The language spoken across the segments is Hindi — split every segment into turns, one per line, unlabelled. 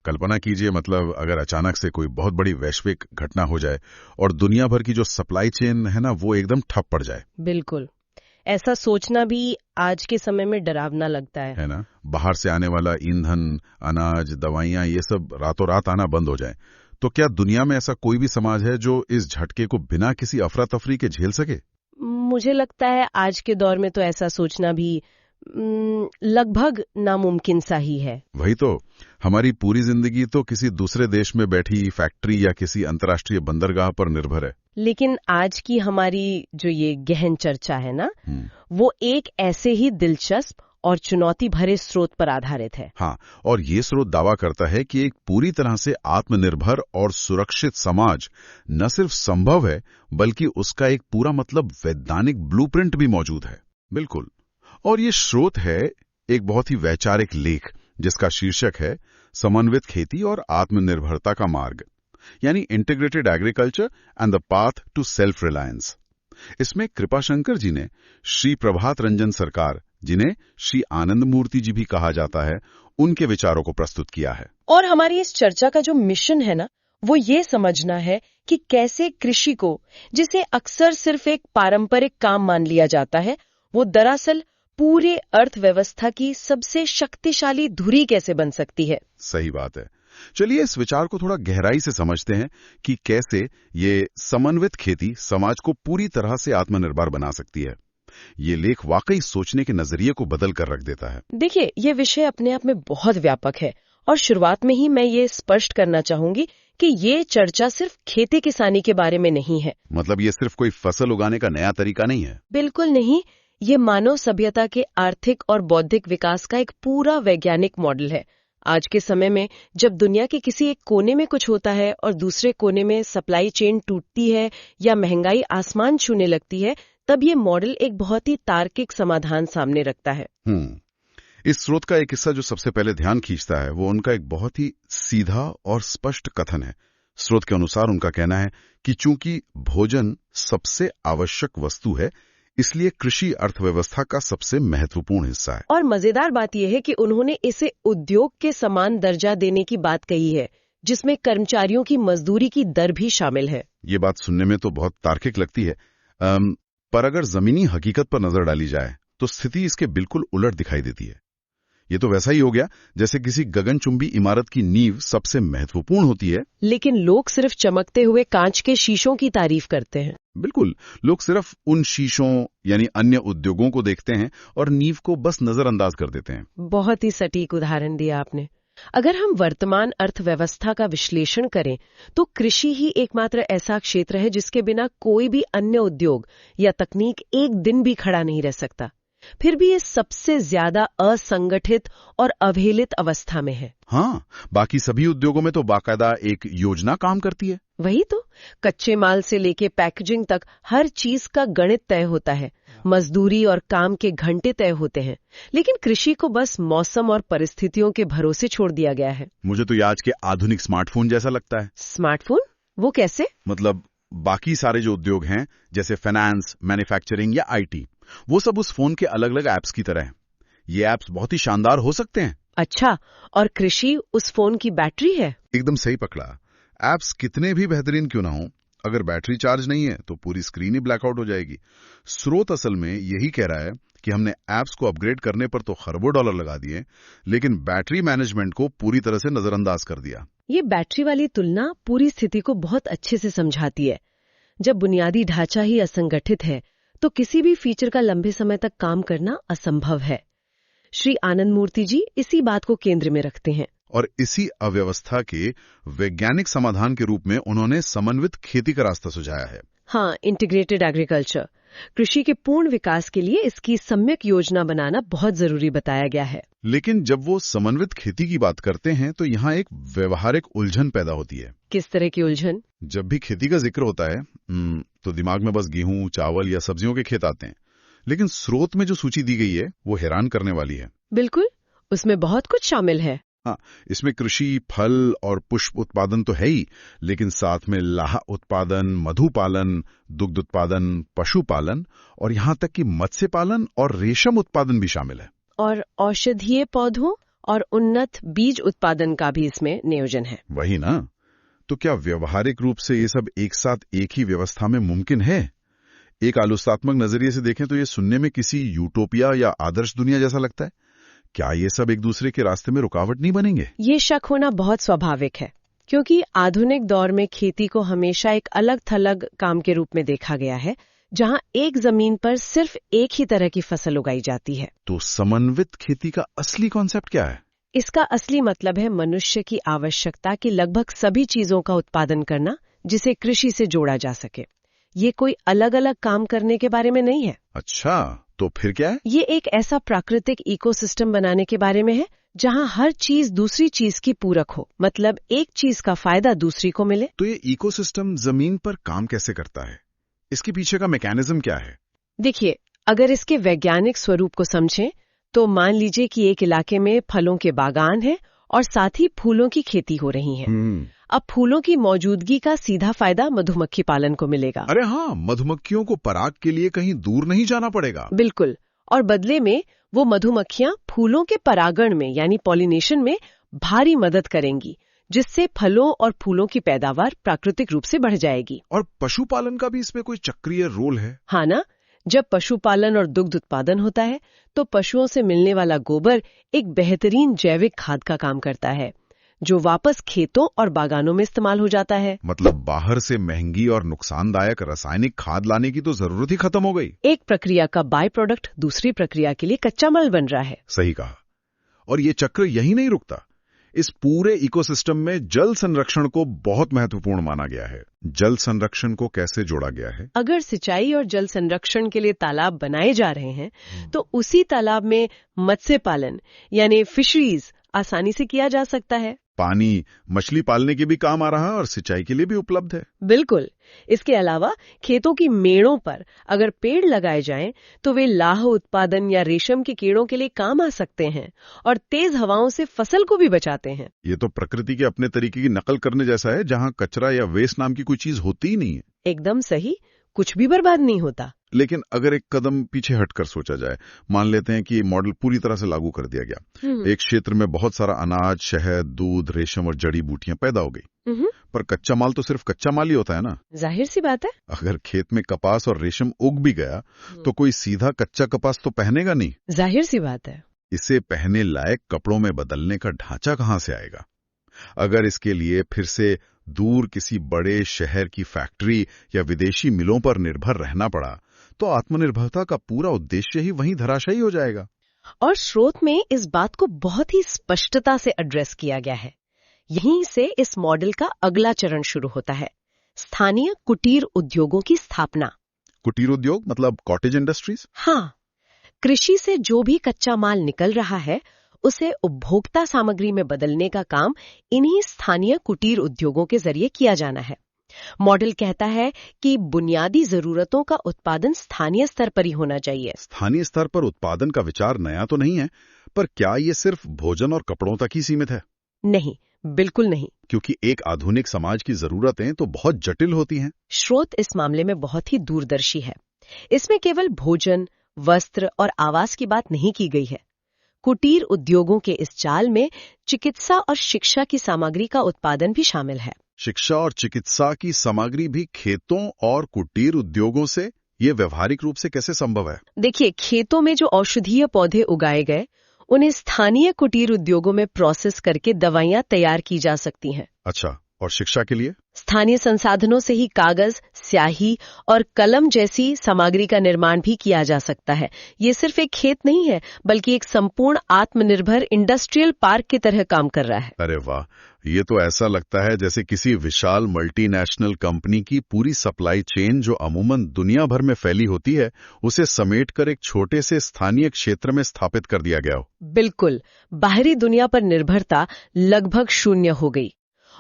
कल्पना कीजिए, मतलब अगर अचानक से कोई बहुत बड़ी वैश्विक घटना हो जाए और दुनिया भर की जो सप्लाई चेन है ना, वो एकदम ठप पड़ जाए।
बिल्कुल, ऐसा सोचना भी आज के समय में डरावना लगता
है ना। बाहर से आने वाला ईंधन, अनाज, दवाइयाँ, ये सब रातों रात आना बंद हो जाए, तो क्या दुनिया में ऐसा कोई भी समाज है जो इस झटके को बिना किसी अफरा तफरी के झेल सके?
मुझे लगता है आज के दौर में तो ऐसा सोचना भी लगभग नामुमकिन सा ही है।
वही तो, हमारी पूरी जिंदगी तो किसी दूसरे देश में बैठी फैक्ट्री या किसी अंतर्राष्ट्रीय बंदरगाह पर निर्भर है।
लेकिन आज की हमारी जो ये गहन चर्चा है ना, वो एक ऐसे ही दिलचस्प और चुनौती भरे स्रोत पर आधारित है।
हाँ, और ये स्रोत दावा करता है कि एक पूरी तरह से आत्मनिर्भर और सुरक्षित समाज न सिर्फ संभव है, बल्कि उसका एक पूरा मतलब वैज्ञानिक ब्लूप्रिंट भी मौजूद है। बिल्कुल। और ये स्रोत है एक बहुत ही वैचारिक लेख जिसका शीर्षक है समन्वित खेती और आत्मनिर्भरता का मार्ग, यानी integrated agriculture and the path to self reliance. इसमें कृपाशंकर जी ने श्री प्रभात रंजन सरकार, जिन्हें श्री आनंद मूर्ति जी भी कहा जाता है, उनके विचारों को प्रस्तुत किया है।
और हमारी इस चर्चा का जो मिशन है ना, वो ये समझना है कि कैसे कृषि को, जिसे अक्सर सिर्फ एक पारंपरिक काम मान लिया जाता है, वो दरअसल पूरे अर्थव्यवस्था की सबसे शक्तिशाली धुरी कैसे बन सकती है।
सही बात है। चलिए इस विचार को थोड़ा गहराई से समझते हैं कि कैसे ये समन्वित खेती समाज को पूरी तरह से आत्मनिर्भर बना सकती है। ये लेख वाकई सोचने के नजरिए को बदल कर रख देता है।
देखिए, ये विषय अपने आप में बहुत व्यापक है और शुरुआत में ही मैं ये स्पष्ट करना चाहूंगी कि ये चर्चा सिर्फ खेती किसानी के बारे में नहीं है।
मतलब ये सिर्फ कोई फसल उगाने का नया तरीका नहीं है।
बिल्कुल नहीं, ये मानव सभ्यता के आर्थिक और बौद्धिक विकास का एक पूरा वैज्ञानिक मॉडल है। आज के समय में जब दुनिया के किसी एक कोने में कुछ होता है और दूसरे कोने में सप्लाई चेन टूटती है या महंगाई आसमान छूने लगती है, तब ये मॉडल एक बहुत ही तार्किक समाधान सामने रखता है।
इस स्रोत का एक हिस्सा जो सबसे पहले ध्यान खींचता है, वो उनका एक बहुत ही सीधा और स्पष्ट कथन है। स्रोत के अनुसार उनका कहना है कि चूंकि भोजन सबसे आवश्यक वस्तु है, इसलिए कृषि अर्थव्यवस्था का सबसे महत्वपूर्ण हिस्सा है।
और मजेदार बात यह है कि उन्होंने इसे उद्योग के समान दर्जा देने की बात कही है, जिसमें कर्मचारियों की मजदूरी की दर भी शामिल है।
ये बात सुनने में तो बहुत तार्किक लगती है, पर अगर जमीनी हकीकत पर नजर डाली जाए तो स्थिति इसके बिल्कुल उलट दिखाई देती है। ये तो वैसा ही हो गया जैसे किसी गगनचुंबी इमारत की नींव सबसे महत्वपूर्ण होती है,
लेकिन लोग सिर्फ चमकते हुए कांच के शीशों की तारीफ करते हैं।
बिल्कुल, लोग सिर्फ उन शीशों यानी अन्य उद्योगों को देखते हैं और नींव को बस नजरअंदाज कर देते हैं।
बहुत ही सटीक उदाहरण दिया आपने। अगर हम वर्तमान अर्थव्यवस्था का विश्लेषण करें तो कृषि ही एकमात्र ऐसा क्षेत्र है जिसके बिना कोई भी अन्य उद्योग या तकनीक एक दिन भी खड़ा नहीं रह सकता। फिर भी ये सबसे ज्यादा असंगठित और अवहेलित अवस्था में है।
हाँ, बाकी सभी उद्योगों में तो बाकायदा एक योजना काम करती है।
वही तो, कच्चे माल से लेके पैकेजिंग तक हर चीज का गणित तय होता है, मजदूरी और काम के घंटे तय होते हैं। लेकिन कृषि को बस मौसम और परिस्थितियों के भरोसे छोड़ दिया गया है।
मुझे तो ये आज के आधुनिक स्मार्टफोन जैसा लगता है।
स्मार्टफोन? वो कैसे?
मतलब बाकी सारे जो उद्योग हैं, जैसे फाइनेंस, मैन्युफैक्चरिंग या आईटी, वो सब उस फोन के अलग अलग ऐप्स की तरह हैं। ये ऐप्स बहुत ही शानदार हो सकते हैं।
अच्छा, और कृषि उस फोन की बैटरी है?
एकदम सही पकड़ा। ऐप्स कितने भी बेहतरीन क्यों ना हो, अगर बैटरी चार्ज नहीं है तो पूरी स्क्रीन ही ब्लैकआउट हो जाएगी। स्रोत असल में यही कह रहा है कि हमने ऐप्स को अपग्रेड करने पर तो खरबों डॉलर लगा दिए, लेकिन बैटरी मैनेजमेंट को पूरी तरह से नजरअंदाज कर दिया।
ये बैटरी वाली तुलना पूरी स्थिति को बहुत अच्छे से समझाती है। जब बुनियादी ढांचा ही असंगठित है तो किसी भी फीचर का लंबे समय तक काम करना असंभव है। श्री आनंद मूर्ति जी इसी बात को केंद्र में रखते हैं
और इसी अव्यवस्था के वैज्ञानिक समाधान के रूप में उन्होंने समन्वित खेती का रास्ता सुझाया है।
हाँ, इंटीग्रेटेड एग्रीकल्चर। कृषि के पूर्ण विकास के लिए इसकी सम्यक योजना बनाना बहुत जरूरी बताया गया है।
लेकिन जब वो समन्वित खेती की बात करते हैं तो यहाँ एक व्यवहारिक उलझन पैदा होती है।
किस तरह की उलझन?
जब भी खेती का जिक्र होता है तो दिमाग में बस गेहूं, चावल या सब्जियों के खेत आते हैं, लेकिन स्रोत में जो सूची दी गई है वो हैरान करने वाली है।
बिल्कुल, उसमें बहुत कुछ शामिल है।
हाँ, इसमें कृषि, फल और पुष्प उत्पादन तो है ही, लेकिन साथ में लाह उत्पादन, मधु पालन, दुग्ध उत्पादन, पशुपालन और यहाँ तक कि मत्स्य पालन और रेशम उत्पादन भी शामिल है।
और औषधीय पौधों और उन्नत बीज उत्पादन का भी इसमें नियोजन है।
वही ना। तो क्या व्यवहारिक रूप से ये सब एक साथ एक ही व्यवस्था में मुमकिन है? एक आलोचनात्मक नजरिए से देखें तो ये सुनने में किसी यूटोपिया या आदर्श दुनिया जैसा लगता है। क्या ये सब एक दूसरे के रास्ते में रुकावट नहीं बनेंगे?
ये शक होना बहुत स्वाभाविक है, क्योंकि आधुनिक दौर में खेती को हमेशा एक अलग थलग काम के रूप में देखा गया है, जहां एक जमीन पर सिर्फ एक ही तरह की फसल उगाई जाती है।
तो समन्वित खेती का असली कॉन्सेप्ट क्या है?
इसका असली मतलब है मनुष्य की आवश्यकता की लगभग सभी चीजों का उत्पादन करना, जिसे कृषि से जोड़ा जा सके। ये कोई अलग अलग काम करने के बारे में नहीं है।
अच्छा, तो फिर क्या है?
ये एक ऐसा प्राकृतिक इकोसिस्टम बनाने के बारे में है जहां हर चीज दूसरी चीज की पूरक हो, मतलब एक चीज का फायदा दूसरी को मिले।
तो ये इकोसिस्टम जमीन पर काम कैसे करता है? इसके पीछे का मैकेनिज्म क्या है?
देखिए, अगर इसके वैज्ञानिक स्वरूप को समझें तो मान लीजिए कि एक इलाके में फलों के बागान हैं और साथ ही फूलों की खेती हो रही है। अब फूलों की मौजूदगी का सीधा फायदा मधुमक्खी पालन को मिलेगा।
अरे हाँ, मधुमक्खियों को पराग के लिए कहीं दूर नहीं जाना पड़ेगा।
बिल्कुल। और बदले में वो मधुमक्खियां फूलों के परागण में यानी पॉलिनेशन में भारी मदद करेंगी, जिससे फलों और फूलों की पैदावार प्राकृतिक रूप से बढ़ जाएगी।
और पशुपालन का भी इसमें कोई चक्रीय रोल है?
हाँ ना, जब पशुपालन और दुग्ध उत्पादन होता है तो पशुओं से मिलने वाला गोबर एक बेहतरीन जैविक खाद का काम करता है, जो वापस खेतों और बागानों में इस्तेमाल हो जाता है।
मतलब बाहर से महंगी और नुकसानदायक रासायनिक खाद लाने की तो जरूरत ही खत्म हो गई।
एक प्रक्रिया का बाय प्रोडक्ट दूसरी प्रक्रिया के लिए कच्चा माल बन रहा है।
सही कहा। और ये चक्र यही नहीं रुकता। इस पूरे इकोसिस्टम में जल संरक्षण को बहुत महत्वपूर्ण माना गया है। जल संरक्षण को कैसे जोड़ा गया है?
अगर सिंचाई और जल संरक्षण के लिए तालाब बनाए जा रहे हैं तो उसी तालाब में मत्स्य पालन यानी फिशरीज आसानी से किया जा सकता है।
पानी मछली पालने के भी काम आ रहा है और सिंचाई के लिए भी उपलब्ध है।
बिल्कुल। इसके अलावा खेतों की मेड़ों पर अगर पेड़ लगाए जाएं तो वे लाह उत्पादन या रेशम के कीड़ों के लिए काम आ सकते हैं और तेज हवाओं से फसल को भी बचाते हैं।
ये तो प्रकृति के अपने तरीके की नकल करने जैसा है, जहां कचरा या वेस्ट नाम की कोई चीज होती ही नहीं है।
एकदम सही, कुछ भी बर्बाद नहीं होता।
लेकिन अगर एक कदम पीछे हटकर सोचा जाए, मान लेते हैं कि मॉडल पूरी तरह से लागू कर दिया गया। एक क्षेत्र में बहुत सारा अनाज, शहद, दूध, रेशम और जड़ी बूटियां पैदा हो गई, पर कच्चा माल तो सिर्फ कच्चा माल ही होता है ना।
जाहिर सी बात है।
अगर खेत में कपास और रेशम उग भी गया तो कोई सीधा कच्चा कपास तो पहनेगा नहीं।
जाहिर सी बात है।
इसे पहने लायक कपड़ों में बदलने का ढांचा कहां से आएगा? अगर इसके लिए फिर से दूर किसी बड़े शहर की फैक्ट्री या विदेशी मिलों पर निर्भर रहना पड़ा तो आत्मनिर्भरता का पूरा उद्देश्य ही वहीं धराशायी हो जाएगा।
और स्रोत में इस बात को बहुत ही स्पष्टता से एड्रेस किया गया है। यहीं से इस मॉडल का अगला चरण शुरू होता है, स्थानीय कुटीर उद्योगों की स्थापना।
कुटीर उद्योग मतलब कॉटेज इंडस्ट्रीज?
हाँ, कृषि से जो भी कच्चा माल निकल रहा है उसे उपभोक्ता सामग्री में बदलने का काम इन्हीं स्थानीय कुटीर उद्योगों के जरिए किया जाना है। मॉडल कहता है कि बुनियादी जरूरतों का उत्पादन स्थानीय स्तर पर ही होना चाहिए।
स्थानीय स्तर पर उत्पादन का विचार नया तो नहीं है, पर क्या ये सिर्फ भोजन और कपड़ों तक ही सीमित है?
नहीं, बिल्कुल नहीं।
क्योंकि एक आधुनिक समाज की जरूरतें तो बहुत जटिल होती हैं।
स्रोत इस मामले में बहुत ही दूरदर्शी है। इसमें केवल भोजन, वस्त्र और आवास की बात नहीं की गई है। कुटीर उद्योगों के इस जाल में चिकित्सा और शिक्षा की सामग्री का उत्पादन भी शामिल है।
शिक्षा और चिकित्सा की सामग्री भी खेतों और कुटीर उद्योगों से? ये व्यवहारिक रूप से कैसे संभव है?
देखिए, खेतों में जो औषधीय पौधे उगाए गए उन्हें स्थानीय कुटीर उद्योगों में प्रोसेस करके दवाइयां तैयार की जा सकती हैं।
अच्छा, और शिक्षा के लिए?
स्थानीय संसाधनों से ही कागज, स्याही और कलम जैसी सामग्री का निर्माण भी किया जा सकता है। ये सिर्फ एक खेत नहीं है, बल्कि एक संपूर्ण आत्मनिर्भर इंडस्ट्रियल पार्क की तरह काम कर रहा है।
अरे वाह, ये तो ऐसा लगता है जैसे किसी विशाल मल्टीनेशनल कंपनी की पूरी सप्लाई चेन, जो अमूमन दुनिया भर में फैली होती है, उसे समेटकर एक छोटे से स्थानीय क्षेत्र में स्थापित कर दिया गया हो।
बिल्कुल, बाहरी दुनिया पर निर्भरता लगभग शून्य हो गई।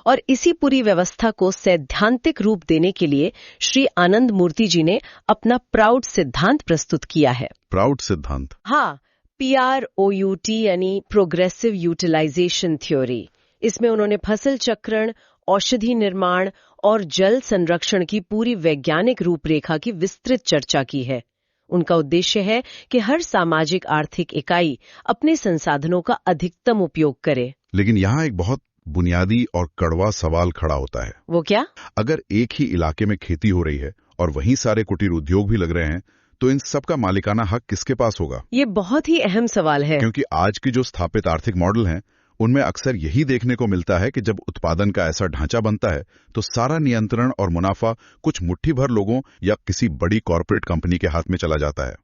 और इसी पूरी व्यवस्था को सैद्धांतिक रूप देने के लिए श्री आनंद मूर्ति जी ने अपना प्राउड सिद्धांत प्रस्तुत किया है।
प्राउड सिद्धांत?
हाँ, PROUT यानी प्रोग्रेसिव यूटिलाइजेशन थ्योरी। इसमें उन्होंने फसल चक्रण, औषधि निर्माण और जल संरक्षण की पूरी वैज्ञानिक रूपरेखा की विस्तृत चर्चा की है। उनका उद्देश्य है कि हर सामाजिक आर्थिक इकाई अपने संसाधनों का अधिकतम उपयोग करे।
लेकिन यहाँ एक बहुत बुनियादी और कड़वा सवाल खड़ा होता है।
वो क्या?
अगर एक ही इलाके में खेती हो रही है और वहीं सारे कुटीर उद्योग भी लग रहे हैं, तो इन सब का मालिकाना हक किसके पास होगा?
ये बहुत ही अहम सवाल है,
क्योंकि आज की जो स्थापित आर्थिक मॉडल हैं, उनमें अक्सर यही देखने को मिलता है कि जब उत्पादन का ऐसा ढांचा बनता है तो सारा नियंत्रण और मुनाफा कुछ मुट्ठी भर लोगों या किसी बड़ी कॉर्पोरेट कंपनी के हाथ में चला जाता है।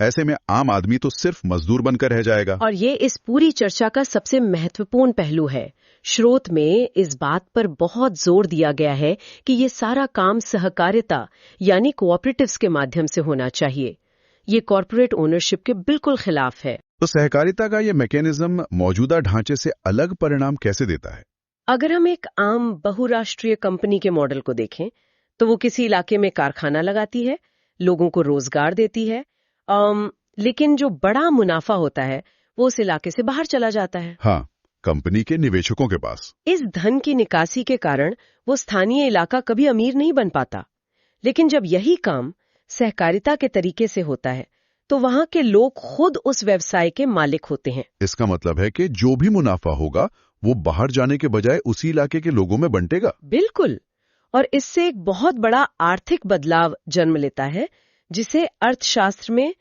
ऐसे में आम आदमी तो सिर्फ मजदूर बनकर रह जाएगा।
और ये इस पूरी चर्चा का सबसे महत्वपूर्ण पहलू है। स्रोत में इस बात पर बहुत जोर दिया गया है कि ये सारा काम सहकारिता यानी कोऑपरेटिव्स के माध्यम से होना चाहिए। ये कॉर्पोरेट ओनरशिप के बिल्कुल खिलाफ है।
तो सहकारिता का ये मैकेनिज्म मौजूदा ढांचे से अलग परिणाम कैसे देता है?
अगर हम एक आम बहुराष्ट्रीय कंपनी के मॉडल को देखें तो वो किसी इलाके में कारखाना लगाती है, लोगों को रोजगार देती है, लेकिन जो बड़ा मुनाफा होता है वो उस इलाके से बाहर चला जाता है।
हाँ, कंपनी के निवेशकों के पास।
इस धन की निकासी के कारण वो स्थानीय इलाका कभी अमीर नहीं बन पाता। लेकिन जब यही काम सहकारिता के तरीके से होता है तो वहां के लोग खुद उस व्यवसाय के मालिक होते हैं।
इसका मतलब है कि जो भी मुनाफा होगा वो बाहर जाने के बजाय उसी इलाके के लोगों में बंटेगा।
बिल्कुल। और इससे एक बहुत बड़ा आर्थिक बदलाव जन्म लेता है जिसे अर्थशास्त्र में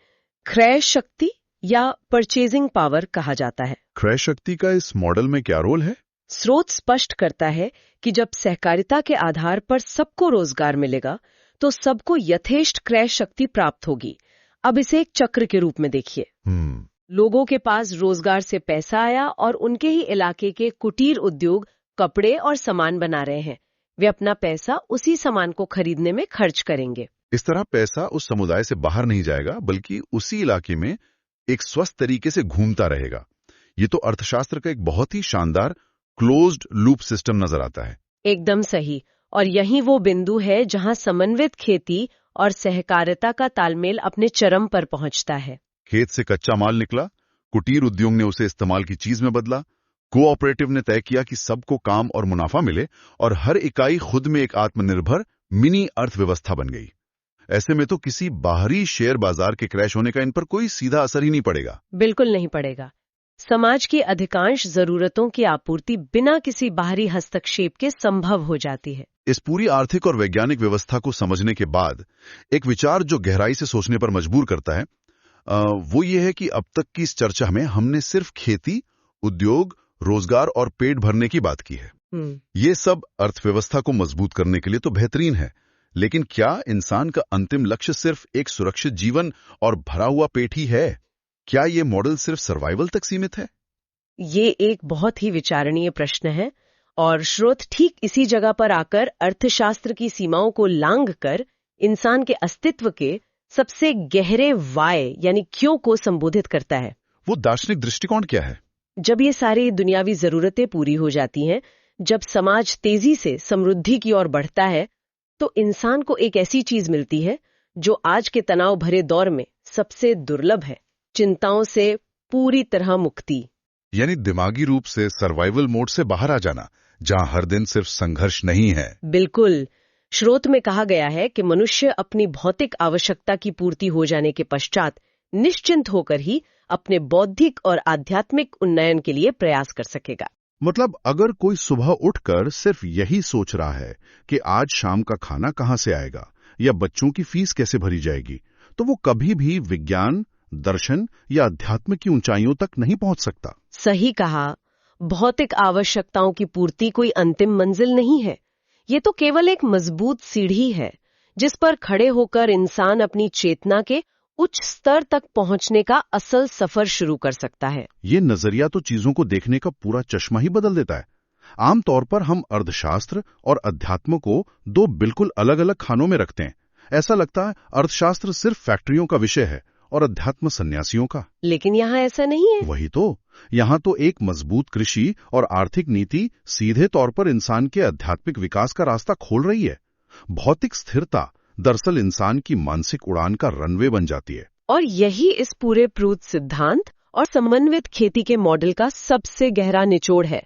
क्रय शक्ति या परचेजिंग पावर कहा जाता है।
क्रय शक्ति का इस मॉडल में क्या रोल है?
स्रोत स्पष्ट करता है कि जब सहकारिता के आधार पर सबको रोजगार मिलेगा तो सबको यथेष्ट क्रय शक्ति प्राप्त होगी। अब इसे एक चक्र के रूप में देखिए। लोगों के पास रोजगार से पैसा आया और उनके ही इलाके के कुटीर उद्योग कपड़े और सामान बना रहे हैं। वे अपना पैसा उसी सामान को खरीदने में खर्च करेंगे।
इस तरह पैसा उस समुदाय से बाहर नहीं जाएगा बल्कि उसी इलाके में एक स्वस्थ तरीके से घूमता रहेगा। ये तो अर्थशास्त्र का एक बहुत ही शानदार क्लोज्ड लूप सिस्टम नजर आता है।
एकदम सही। और यही वो बिंदु है जहां समन्वित खेती और सहकारिता का तालमेल अपने चरम पर पहुंचता है।
खेत से कच्चा माल निकला, कुटीर उद्योग ने उसे इस्तेमाल की चीज में बदला, कोऑपरेटिव ने तय किया कि सबको काम और मुनाफा मिले और हर इकाई खुद में एक आत्मनिर्भर मिनी अर्थव्यवस्था बन गई। ऐसे में तो किसी बाहरी शेयर बाजार के क्रैश होने का इन पर कोई सीधा असर ही नहीं पड़ेगा।
बिल्कुल नहीं पड़ेगा। समाज की अधिकांश जरूरतों की आपूर्ति बिना किसी बाहरी हस्तक्षेप के संभव हो जाती है।
इस पूरी आर्थिक और वैज्ञानिक व्यवस्था को समझने के बाद एक विचार जो गहराई से सोचने पर मजबूर करता है वो ये है कि अब तक की इस चर्चा में हमने सिर्फ खेती, उद्योग, रोजगार और पेट भरने की बात की है। ये सब अर्थव्यवस्था को मजबूत करने के लिए तो बेहतरीन है, लेकिन क्या इंसान का अंतिम लक्ष्य सिर्फ एक सुरक्षित जीवन और भरा हुआ पेट ही है? क्या ये मॉडल सिर्फ सर्वाइवल तक सीमित है?
ये एक बहुत ही विचारणीय प्रश्न है और स्रोत ठीक इसी जगह पर आकर अर्थशास्त्र की सीमाओं को लांघकर इंसान के अस्तित्व के सबसे गहरे वाय यानी क्यों को संबोधित करता है।
वो दार्शनिक दृष्टिकोण क्या है?
जब ये सारी दुनियावी जरूरतें पूरी हो जाती हैं, जब समाज तेजी से समृद्धि की ओर बढ़ता है, तो इंसान को एक ऐसी चीज मिलती है जो आज के तनाव भरे दौर में सबसे दुर्लभ है, चिंताओं से पूरी तरह मुक्ति।
यानी दिमागी रूप से सर्वाइवल मोड से बाहर आ जाना, जहां हर दिन सिर्फ संघर्ष नहीं है।
बिल्कुल। स्रोत में कहा गया है कि मनुष्य अपनी भौतिक आवश्यकता की पूर्ति हो जाने के पश्चात निश्चिंत होकर ही अपने बौद्धिक और आध्यात्मिक उन्नयन के लिए प्रयास कर सकेगा।
मतलब अगर कोई सुबह उठकर सिर्फ यही सोच रहा है कि आज शाम का खाना कहां से आएगा या बच्चों की फीस कैसे भरी जाएगी, तो वो कभी भी विज्ञान, दर्शन या अध्यात्म की ऊंचाइयों तक नहीं पहुंच सकता।
सही कहा। भौतिक आवश्यकताओं की पूर्ति कोई अंतिम मंजिल नहीं है। ये तो केवल एक मजबूत सीढ़ी है जिस पर खड़े होकर इंसान अपनी चेतना के उच्च स्तर तक पहुंचने का असल सफर शुरू कर सकता है।
ये नजरिया तो चीजों को देखने का पूरा चश्मा ही बदल देता है। आमतौर पर हम अर्थशास्त्र और अध्यात्म को दो बिल्कुल अलग अलग खानों में रखते हैं। ऐसा लगता है अर्थशास्त्र सिर्फ फैक्ट्रियों का विषय है और अध्यात्म सन्यासियों का।
लेकिन यहाँ ऐसा नहीं है।
वही तो, यहाँ तो एक मजबूत कृषि और आर्थिक नीति सीधे तौर पर इंसान के आध्यात्मिक विकास का रास्ता खोल रही है। भौतिक स्थिरता दरअसल इंसान की मानसिक उड़ान का रनवे बन जाती है।
और यही इस पूरे प्रूत सिद्धांत और समन्वित खेती के मॉडल का सबसे गहरा निचोड़ है।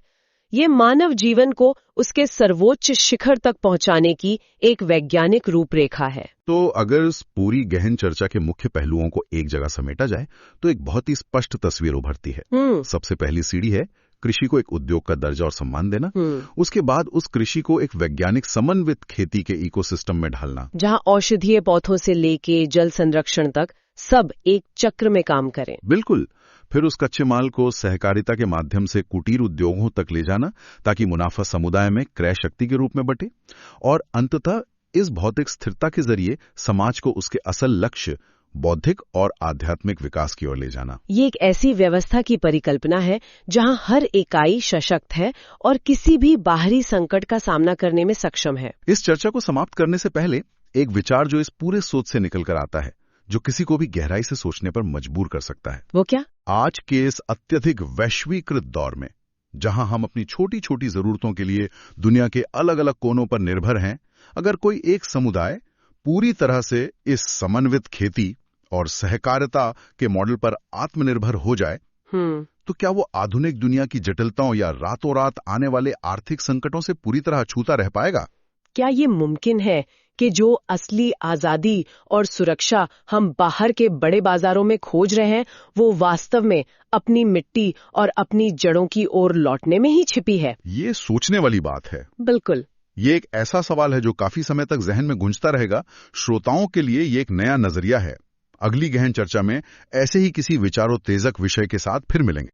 ये मानव जीवन को उसके सर्वोच्च शिखर तक पहुंचाने की एक वैज्ञानिक रूपरेखा है।
तो अगर इस पूरी गहन चर्चा के मुख्य पहलुओं को एक जगह समेटा जाए तो एक बहुत ही स्पष्ट तस्वीर उभरती है। सबसे पहली सीढ़ी है कृषि को एक उद्योग का दर्जा और सम्मान देना। उसके बाद उस कृषि को एक वैज्ञानिक समन्वित खेती के इकोसिस्टम में ढालना,
जहां औषधीय पौधों से लेके जल संरक्षण तक सब एक चक्र में काम करें।
बिल्कुल। फिर उस कच्चे माल को सहकारिता के माध्यम से कुटीर उद्योगों तक ले जाना ताकि मुनाफा समुदाय में क्रय शक्ति के रूप में बटे, और अंततः इस भौतिक स्थिरता के जरिए समाज को उसके असल लक्ष्य बौद्धिक और आध्यात्मिक विकास की ओर ले जाना।
ये एक ऐसी व्यवस्था की परिकल्पना है जहां हर इकाई सशक्त है और किसी भी बाहरी संकट का सामना करने में सक्षम है।
इस चर्चा को समाप्त करने से पहले एक विचार जो इस पूरे सोच से निकल कर आता है, जो किसी को भी गहराई से सोचने पर मजबूर कर सकता है।
वो क्या?
आज के इस अत्यधिक वैश्वीकृत दौर में, जहां हम अपनी छोटी छोटी जरूरतों के लिए दुनिया के अलग अलग कोनों पर निर्भर हैं, अगर कोई एक समुदाय पूरी तरह से इस समन्वित खेती और सहकारिता के मॉडल पर आत्मनिर्भर हो जाए, तो क्या वो आधुनिक दुनिया की जटिलताओं या रातों रात आने वाले आर्थिक संकटों से पूरी तरह अछूता रह पाएगा?
क्या ये मुमकिन है कि जो असली आजादी और सुरक्षा हम बाहर के बड़े बाजारों में खोज रहे हैं, वो वास्तव में अपनी मिट्टी और अपनी जड़ों की ओर लौटने में ही छिपी है?
ये सोचने वाली बात है।
बिल्कुल।
ये एक ऐसा सवाल है जो काफी समय तक जहन में गूंजता रहेगा। श्रोताओं के लिए ये एक नया नजरिया है। अगली गहन चर्चा में ऐसे ही किसी विचारोत्तेजक विषय के साथ फिर मिलेंगे।